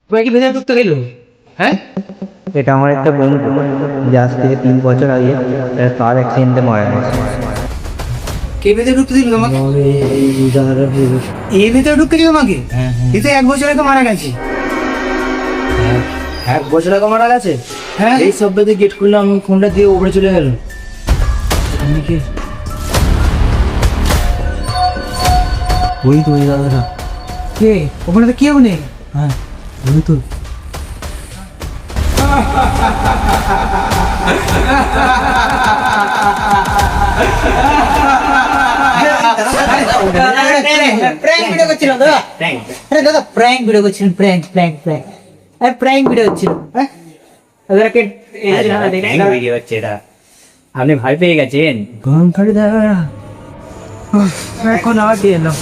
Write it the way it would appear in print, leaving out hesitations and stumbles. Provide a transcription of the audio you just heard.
তোমার কি ভেতরে ঢুকতে গেল? হ্যাঁ, এটা আমার একটা বন্ধু, যে আজ থেকে 3 বছর আগে কার অ্যাক্সিডেন্টে মারা গেছে। কে ভেতরে ঢুকতে দিল তোমাকে? এই ভেতরে ঢুকতে দিল তোমাকে? এই তো 1 বছর আগে মারা গেছে। 1 বছর আগে মারা গেছে? হ্যাঁ, এই সব বেঁধে গেট খুললাম, ফোনটা দিয়ে উপরে চলে গেল। ওই তো ওই দাদাটা। কে? ওখানে তো কেউ নেই। হ্যাঁ ওই তো। প্র্যাঙ্ক ভিডিও করছিলাম দাদা। আরে দাদা প্র্যাঙ্ক ভিডিও করছিলাম, প্র্যাঙ্ক প্র্যাঙ্ক প্র্যাঙ্ক আরে প্র্যাঙ্ক ভিডিও হচ্ছিল। হ্যাঁ দাদা কে ভিডিও হচ্ছে এটা, আপনি ভয় পেয়ে গেছেন। গরম খাড়ি দাদা এখন আবার দিয়ে এলাম।